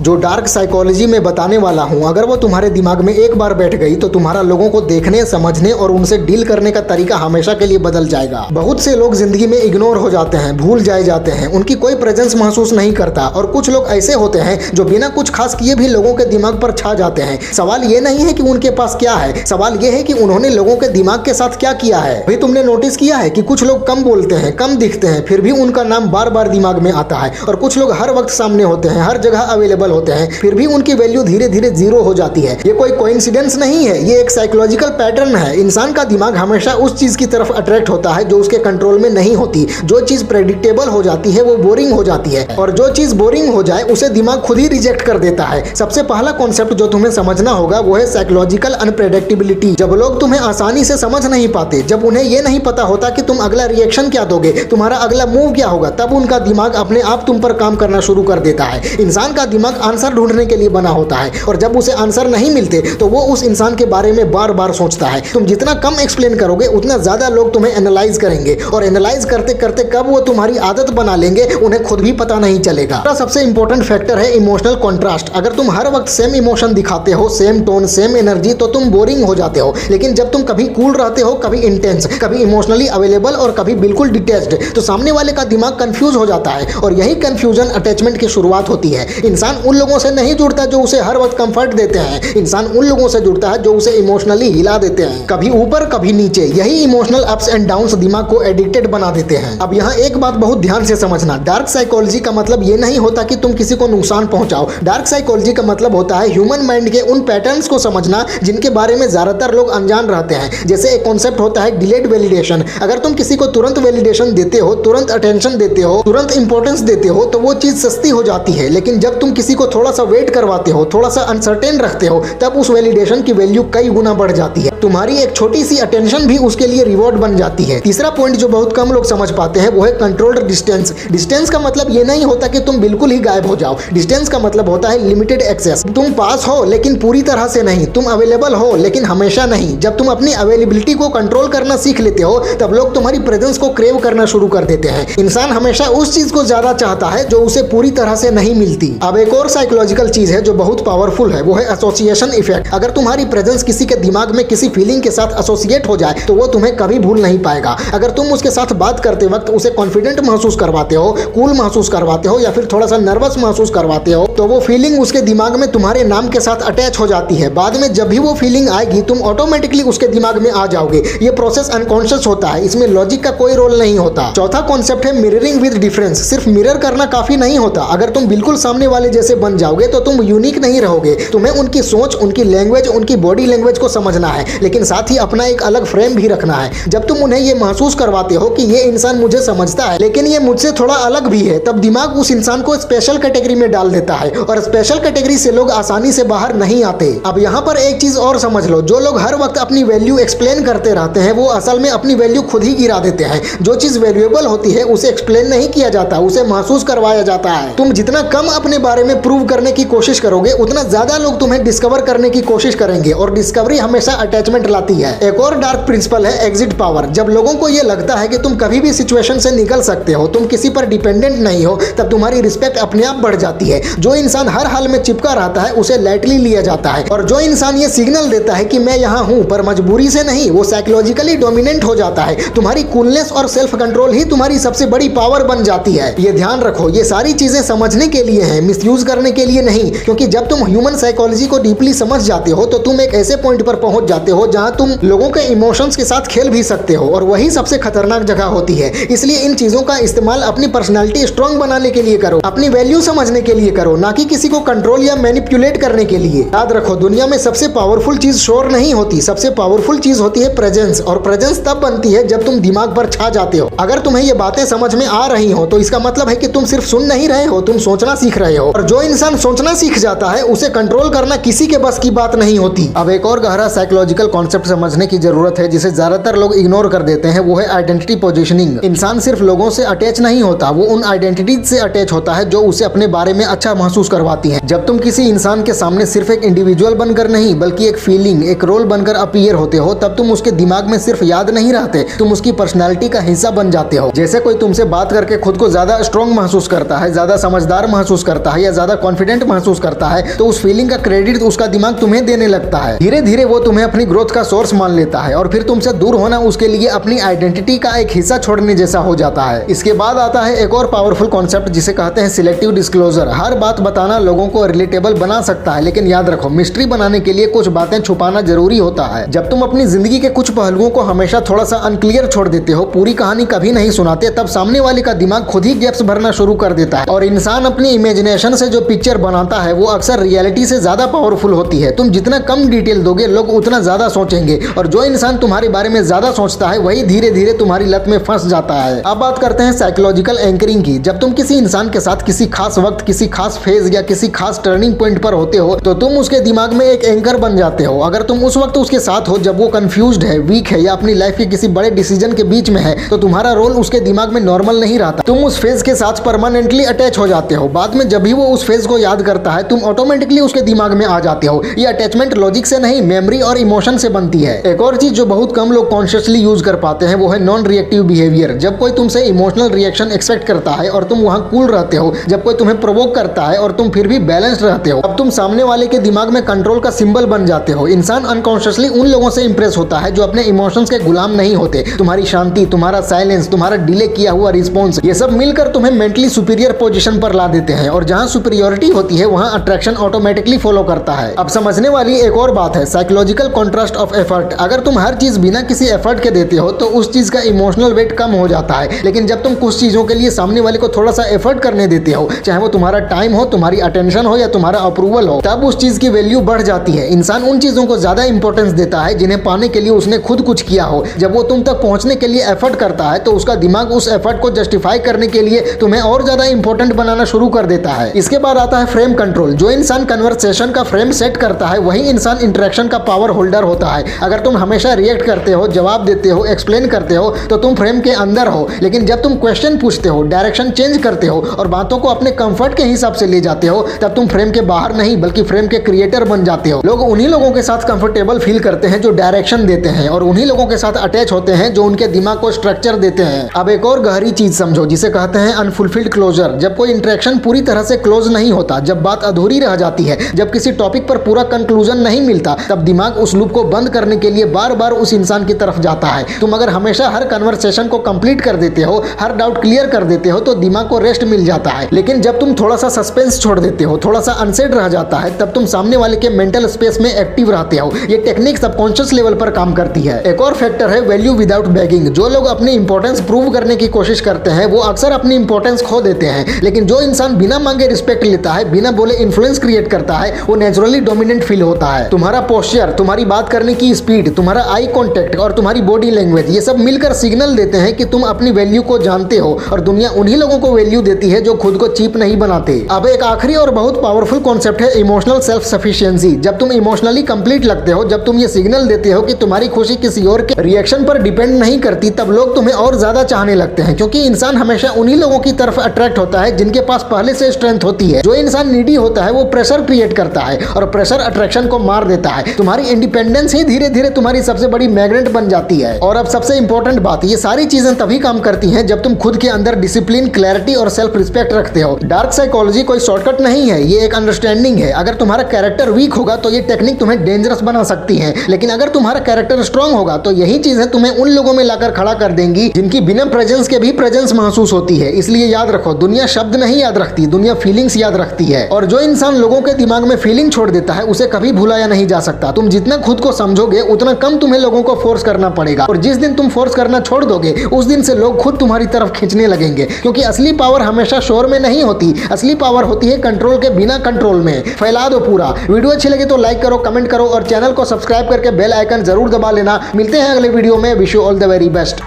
जो dark psychology में बताने वाला हूँ, अगर वो तुम्हारे दिमाग में एक बार बैठ गई तो तुम्हारा लोगों को देखने, समझने और उनसे डील करने का तरीका हमेशा के लिए बदल जाएगा। बहुत से लोग जिंदगी में इग्नोर हो जाते हैं, भूल जाए जाते हैं, उनकी कोई प्रेजेंस महसूस नहीं करता। और कुछ लोग ऐसे होते हैं जो बिना कुछ खास किए भी लोगों के दिमाग पर छा जाते हैं। सवाल ये नहीं है कि उनके पास क्या है, सवाल ये है कि उन्होंने लोगों के दिमाग के साथ क्या किया है। भाई तुमने नोटिस किया है कि कुछ लोग कम बोलते हैं, कम दिखते हैं, फिर भी उनका नाम बार बार दिमाग में आता है। और कुछ लोग हर वक्त सामने होते हैं, हर जगह अवेलेबल होते हैं, फिर भी उनकी वैल्यू धीरे धीरे जीरो हो जाती है। ये कोई कोइंसिडेंस नहीं है, ये एक साइकोलॉजिकल पैटर्न है। इंसान का दिमाग हमेशा उस चीज की तरफ अट्रैक्ट होता है जो उसके कंट्रोल में नहीं होती। जो चीज प्रेडिक्टेबल हो जाती है वो बोरिंग हो जाती है, और जो चीज बोरिंग हो जाए उसे दिमाग खुद ही रिजेक्ट कर देता है। सबसे पहला कॉन्सेप्ट जो तुम्हें समझना होगा वो है साइकोलॉजिकल अनप्रेडिक्टेबिलिटी। जब लोग तुम्हें आसानी से समझ नहीं पाते, जब उन्हें यह नहीं पता होता कि तुम अगला रिएक्शन क्या दोगे, तुम्हारा अगला मूव क्या होगा, तब उनका दिमाग अपने आप तुम पर काम करना शुरू कर देता है। इंसान का दिमाग आंसर ढूंढने के लिए बना होता है, और जब उसे आंसर नहीं मिलते तो वो उस इंसान के बारे में बार बार सोचता है। तुम जितना कम एक्सप्लेन करोगे उतना ज्यादा लोग तुम्हें एनालाइज करेंगे, और एनालाइज करते करते कब वो तुम्हारी आदत बना लेंगे उन्हें खुद भी पता नहीं चलेगा। सबसे इंपॉर्टेंट फैक्टर है इमोशनल कॉन्ट्रास्ट। अगर तुम हर वक्त सेम इमोशन दिखाते हो, सेम टोन, सेम एनर्जी, तो तुम बोरिंग हो जाते हो। लेकिन जब तुम कभी कूल रहते हो, कभी इंटेंस, कभी इमोशनली अवेलेबल और कभी बिल्कुल डिटैच्ड, तो सामने वाले का दिमाग कंफ्यूज हो जाता है। और यही कंफ्यूजन अटैचमेंट की शुरुआत होती है। इंसान उन लोगों से नहीं जुड़ता जो उसे हर वक्त कंफर्ट देते हैं, इंसान उन लोगों से जुड़ता है जो उसे इमोशनली हिला देते हैं, कभी ऊपर कभी नीचे। यही इमोशनल अप्स एंड डाउन्स दिमाग को एडिक्टेड बना देते हैं। अब यहाँ एक बात बहुत ध्यान से समझना, डार्क साइकोलॉजी का मतलब ये नहीं होता कि तुम किसी को नुकसान पहुंचाओ। डार्क साइकोलॉजी का मतलब होता है ह्यूमन माइंड के उन पैटर्न्स को समझना जिनके बारे में ज्यादातर लोग अनजान रहते हैं। जैसे एक कॉन्सेप्ट होता है डिलेड वैलिडेशन। अगर तुम किसी को तुरंत वैलिडेशन देते हो, तुरंत अटेंशन देते हो, तुरंत इंपॉर्टेंस देते हो, तो वो चीज सस्ती हो जाती है। लेकिन जब तुम किसी को थोड़ा सा वेट करवाते हो, थोड़ा सा अनसर्टेन रखते हो, तब उस वैलिडेशन की वैल्यू कई गुना बढ़ जाती है। तुम्हारी एक छोटी सी अटेंशन भी उसके लिए रिवॉर्ड बन जाती है। तीसरा पॉइंट जो बहुत कम लोग समझ पाते हैं वो है कंट्रोल्ड डिस्टेंस। डिस्टेंस का मतलब ये नहीं होता कि तुम बिल्कुल ही गायब हो जाओ। डिस्टेंस का मतलब होता है लिमिटेड एक्सेस। तुम पास हो लेकिन पूरी तरह से नहीं, तुम अवेलेबल हो लेकिन हमेशा नहीं। जब तुम अपनी अवेलेबिलिटी को कंट्रोल करना सीख लेते हो तब लोग तुम्हारी प्रेजेंस को क्रेव करना शुरू कर देते हैं। इंसान हमेशा उस चीज को ज्यादा चाहता है जो उसे पूरी तरह से नहीं मिलती। अब एक और साइकोलॉजिकल चीज है जो बहुत पावरफुल है, वो है एसोसिएशन इफेक्ट। अगर तुम्हारी प्रेजेंस किसी के दिमाग में किसी फीलिंग के साथ एसोसिएट हो जाए तो वो तुम्हें कभी भूल नहीं पाएगा। अगर तुम उसके साथ बात करते वक्त उसे कॉन्फिडेंट महसूस करवाते हो, कूल महसूस करवाते हो, या फिर थोड़ा सा नर्वस महसूस करवाते हो, तो वो फीलिंग उसके दिमाग में तुम्हारे नाम के साथ अटैच हो जाती है। बाद में जब भी वो फीलिंग आएगी तुम ऑटोमेटिकली उसके दिमाग में आ जाओगे। ये प्रोसेस अनकॉन्शियस होता है, इसमें लॉजिक का कोई रोल नहीं होता। चौथा कॉन्सेप्ट है मिररिंग विद डिफरेंस। सिर्फ मिरर करना काफी नहीं होता। अगर तुम बिल्कुल सामने वाले जैसे बन जाओगे तो तुम यूनिक नहीं रहोगे। तुम्हें उनकी सोच, उनकी लैंग्वेज, उनकी बॉडी लैंग्वेज को समझना है, लेकिन साथ ही अपना एक अलग फ्रेम भी रखना है। जब तुम उन्हें ये महसूस करवाते हो कि ये इंसान मुझे समझता है लेकिन ये मुझसे थोड़ा अलग भी है, तब दिमाग उस इंसान को स्पेशल कैटेगरी में डाल देता है, और स्पेशल कैटेगरी से लोग आसानी से बाहर नहीं आते। अब यहाँ पर एक चीज और समझ लो, जो लोग हर वक्त अपनी वैल्यू एक्सप्लेन करते रहते हैं वो असल में अपनी वैल्यू खुद ही गिरा देते हैं। जो चीज वैल्यूएबल होती है उसे एक्सप्लेन नहीं किया जाता, उसे महसूस करवाया जाता है। तुम जितना कम अपने बारे में प्रूव करने की कोशिश करोगे उतना ज्यादा लोग तुम्हें डिस्कवर करने की कोशिश करेंगे, और डिस्कवरी हमेशा अटैचमेंट लाती है। एक और डार्क प्रिंसिपल है एग्जिट पावर। जब लोगों को यह लगता है कि तुम कभी भी सिचुएशन से निकल सकते हो, तुम किसी पर डिपेंडेंट नहीं हो, तब तुम्हारी रिस्पेक्ट अपने आप बढ़ जाती है। जो इंसान हर हाल में चिपका रहता है उसे लाइटली लिया जाता है, और जो इंसान ये सिग्नल देता है कि मैं यहाँ हूँ पर मजबूरी से नहीं, वो साइकोलॉजिकली डोमिनेंट हो जाता है। तुम्हारी कूलनेस और सेल्फ कंट्रोल ही तुम्हारी सबसे बड़ी पावर बन जाती है। ये ध्यान रखो, ये सारी चीजें समझने के लिए हैं, मिसयूज करने के लिए नहीं। क्योंकि जब तुम ह्यूमन साइकोलॉजी को डीपली समझ जाते हो तो तुम एक ऐसे पॉइंट पर पहुंच जाते हो जहां तुम लोगों के इमोशंस के साथ खेल भी सकते हो, और वही सबसे खतरनाक जगह होती है। इसलिए इन चीजों का इस्तेमाल अपनी पर्सनालिटी स्ट्रांग बनाने के लिए करो, अपनी वैल्यू समझने के लिए करो, ना कि किसी को कंट्रोल या मैनिपुलेट करने के लिए। याद रखो, दुनिया में सबसे पावरफुल चीज शोर नहीं होती, सबसे पावरफुल चीज होती है प्रेजेंस। और प्रेजेंस तब बनती है जब तुम दिमाग पर छा जाते हो। अगर तुम्हें ये बातें समझ में आ रही हो तो इसका मतलब है कि तुम सिर्फ सुन नहीं रहे हो, तुम सोचना सीख रहे हो। और जो इंसान सोचना सीख जाता है उसे कंट्रोल करना किसी के बस की बात नहीं होती। अब एक और गहरा साइकोलॉजिकल कॉन्सेप्ट समझने की जरूरत है जिसे ज्यादातर लोग इग्नोर कर देते हैं, वो है आइडेंटिटी पोजीशनिंग। इंसान सिर्फ लोगों से अटैच नहीं होता, वो उन आइडेंटिटीज से अटैच होता है जो उसे अपने बारे में अच्छा महसूस करवाती हैं। जब तुम किसी इंसान के सामने सिर्फ एक इंडिविजुअल बनकर नहीं बल्कि एक फीलिंग, एक रोल बनकर अपीयर होते हो, तब तुम उसके दिमाग में सिर्फ याद नहीं रहते, तुम उसकी पर्सनैलिटी का हिस्सा बन जाते हो। जैसे कोई तुमसे बात करके खुद को ज्यादा स्ट्रॉन्ग महसूस करता है, ज्यादा समझदार महसूस करता है या ज्यादा ज्यादा कॉन्फिडेंट महसूस करता है तो उस फीलिंग का क्रेडिट उसका दिमाग तुम्हें देने लगता है। धीरे धीरे वो तुम्हें अपनी ग्रोथ का सोर्स मान लेता है और फिर तुमसे दूर होना उसके लिए अपनी आइडेंटिटी का एक हिस्सा छोड़ने जैसा हो जाता है। इसके बाद आता है एक और पावरफुल कॉन्सेप्ट जिसे कहते हैं सिलेक्टिव डिस्क्लोजर। हर बात बताना लोगों को रिलेटेबल बना सकता है, लेकिन याद रखो मिस्ट्री बनाने के लिए कुछ बातें छुपाना जरूरी होता है। जब तुम अपनी जिंदगी के कुछ पहलुओं को हमेशा थोड़ा सा अनक्लियर छोड़ देते हो, पूरी कहानी कभी नहीं सुनाते, तब सामने वाले का दिमाग खुद ही गैप्स भरना शुरू कर देता है। और इंसान अपनी इमेजिनेशन से जो पिक्चर बनाता है वो अक्सर रियलिटी से ज्यादा पावरफुल होती है। तुम जितना कम डिटेल दोगे लोग उतना ज्यादा सोचेंगे, और जो इंसान तुम्हारे बारे में ज्यादा सोचता है वही धीरे धीरे तुम्हारी लत में फंस जाता है। अब बात करते हैं साइकोलॉजिकल एंकरिंग की। जब तुम किसी इंसान के साथ किसी खास वक्त, किसी खास फेज या किसी खास टर्निंग पॉइंट पर होते हो तो तुम उसके दिमाग में एक एंकर बन जाते हो। अगर तुम उस वक्त उसके साथ हो जब वो कंफ्यूज्ड है, वीक है या अपनी लाइफ के किसी बड़े डिसीजन के बीच में है, तो तुम्हारा रोल उसके दिमाग में नॉर्मल नहीं रहता। तुम उस फेज के साथ परमानेंटली अटैच हो जाते हो। बाद में जब भी वो उस फेज को याद करता है तुम ऑटोमेटिकली उसके दिमाग में आ जाते हो। ये अटैचमेंट लॉजिक से नहीं, मेमोरी और इमोशन से बनती है। एक और चीज जो बहुत कम लोग कॉन्शियसली यूज कर पाते हैं वो है नॉन रिएक्टिव बिहेवियर। जब कोई तुमसे इमोशनल रिएक्शन एक्सपेक्ट करता है और तुम वहां कूल रहते हो, जब कोई तुम्हें प्रोवोक करता है और तुम फिर भी बैलेंस्ड रहते हो, अब तुम सामने वाले के दिमाग में कंट्रोल का सिंबल बन जाते हो। इंसान अनकॉन्शियसली उन लोगों से इंप्रेस होता है जो अपने इमोशंस के गुलाम नहीं होते। तुम्हारी शांति, तुम्हारा साइलेंस, तुम्हारा डिले किया हुआ रिस्पॉन्स, ये सब मिलकर तुम्हें मेंटली सुपीरियर पोजीशन पर ला देते हैं। और जहां सुपीरियोरिटी होती है वहां अट्रैक्शन ऑटोमेटिकली फॉलो करता है। अब समझने वाली एक और बात है साइकोलॉजिकल कॉन्ट्रास्ट ऑफ एफर्ट। अगर तुम हर चीज बिना किसी एफर्ट के देते हो तो उस चीज का इमोशनल वेट कम हो जाता है, लेकिन जब तुम कुछ चीजों के लिए सामने वाले को थोड़ा सा एफर्ट करने देते हो, चाहे वो तुम्हारा टाइम हो, तुम्हारी अटेंशन हो या तुम्हारा अप्रूवल हो, तब उस चीज की वैल्यू बढ़ जाती है। इंसान उन चीजों को ज्यादा इंपॉर्टेंस देता है जिन्हें पाने के लिए उसने खुद कुछ किया हो। जब वो तुम तक पहुंचने के लिए एफर्ट करता है तो उसका दिमाग उस एफर्ट को जस्टिफाई करने के लिए तुम्हें और ज्यादा इंपॉर्टेंट बनाना शुरू कर देता है। इसके बाद आता है फ्रेम कंट्रोल। जो इंसान कन्वर्सेशन का फ्रेम सेट करता है वही इंसान इंटरेक्शन का पावर होल्डर होता है। अगर तुम हमेशा रिएक्ट करते हो, जवाब देते हो, एक्सप्लेन करते हो तो तुम फ्रेम के अंदर हो, लेकिन जब तुम क्वेश्चन पूछते हो, डायरेक्शन चेंज करते हो और बातों को अपने कंफर्ट के हिसाब से ले जाते हो, तब तुम फ्रेम के बाहर नहीं बल्कि फ्रेम के क्रिएटर बन जाते हो। लोग उन्हीं लोगों के साथ कंफर्टेबल फील करते हैं जो डायरेक्शन देते हैं, और उन्हीं लोगों के साथ अटैच होते हैं जो उनके दिमाग को स्ट्रक्चर देते हैं। अब एक और गहरी चीज समझो जिसे कहते हैं अनफुलफिल्ड क्लोजर। जब कोई इंटरेक्शन पूरी तरह से क्लोज नहीं होता, जब बात अधूरी रह जाती है, जब किसी टॉपिक पर पूरा कंक्लूजन नहीं मिलता, तब दिमाग उस लूप को बंद करने के लिए बार बार उस इंसान की तरफ जाता है। तुम अगर हमेशा हर कन्वर्सेशन को कंप्लीट कर देते हो, हर डाउट क्लियर कर देते हो, तो दिमाग को रेस्ट मिल जाता है। लेकिन जब तुम थोड़ा सा सस्पेंस छोड़ देते हो, थोड़ा सा अनसेड रह जाता है, तब तुम सामने वाले के मेंटल स्पेस में एक्टिव रहते हो। ये टेक्निक सबकॉन्शियस लेवल पर काम करती है। एक और फैक्टर है वैल्यू विदाउट बेगिंग। जो लोग अपनी इंपॉर्टेंस प्रूव करने की कोशिश करते हैं वो अक्सर अपनी इंपॉर्टेंस खो देते हैं, लेकिन जो इंसान बिना मांगे रिस्पेक्ट लेता है, बिना बोले इन्फ्लुएंस क्रिएट करता है, वो नेचुरली डोमिनेंट फील होता है। तुम्हारा पोस्चर, तुम्हारी बात करने की स्पीड, तुम्हारा आई कॉन्टेक्ट और तुम्हारी बॉडी लैंग्वेज, ये सब मिलकर सिग्नल देते हैं कि तुम अपनी वैल्यू को जानते हो, और दुनिया उन्हीं लोगों को वैल्यू देती है जो खुद को चीप नहीं बनाते। अब एक आखिरी और बहुत पावरफुल कॉन्सेप्ट है इमोशनल सेल्फ सफिशिएंसी। जब तुम इमोशनली कंप्लीट लगते हो, जब तुम ये सिग्नल देते हो कि तुम्हारी खुशी किसी और के रिएक्शन पर डिपेंड नहीं करती, तब लोग तुम्हें और ज्यादा चाहने लगते हैं, क्योंकि इंसान हमेशा उन्हीं लोगों की तरफ अट्रैक्ट होता है जिनके पास पहले से स्ट्रेंथ होती है। जो इंसान नीडी होता है वो प्रेशर क्रिएट करता है, और प्रेशर अट्रैक्शन को मार देता है। तुम्हारी इंडिपेंडेंस ही धीरे धीरे तुम्हारी सबसे बड़ी मैग्नेट बन जाती है। और अब सबसे इंपॉर्टेंट बात, ये सारी चीजें तभी काम करती हैं जब तुम खुद के अंदर डिसिप्लिन, क्लैरिटी और सेल्फ रिस्पेक्ट रखते हो। डार्क साइकोलॉजी कोई शॉर्टकट नहीं है, ये एक अंडरस्टैंडिंग है। अगर तुम्हारा कैरेक्टर वीक होगा तो ये टेक्निक तुम्हें डेंजरस बना सकती है, लेकिन अगर तुम्हारा कैरेक्टर स्ट्रांग होगा तो यही चीजें तुम्हें उन लोगों में लाकर खड़ा कर देंगी जिनकी बिना प्रेजेंस के भी प्रेजेंस महसूस होती है। इसलिए याद रखो, दुनिया शब्द नहीं याद रखती, दुनिया फीलिंग्स याद रखती है। और जो इंसान लोगों के दिमाग में फीलिंग छोड़ देता है उसे कभी भुलाया नहीं जा सकता। तुम जितना खुद को समझोगे उतना कम तुम्हें लोगों को फोर्स करना पड़ेगा, और जिस दिन तुम फोर्स करना छोड़ दोगे उस दिन से लोग खुद तुम्हारी तरफ खींचने लगेंगे। क्योंकि असली पावर हमेशा शोर में नहीं होती, असली पावर होती है कंट्रोल के बिना कंट्रोल में। फैला दो पूरा। वीडियो अच्छी लगे तो लाइक करो, कमेंट करो और चैनल को सब्सक्राइब करके बेल आइकन जरूर दबा लेना। मिलते हैं अगले वीडियो में। Wish you all the very best.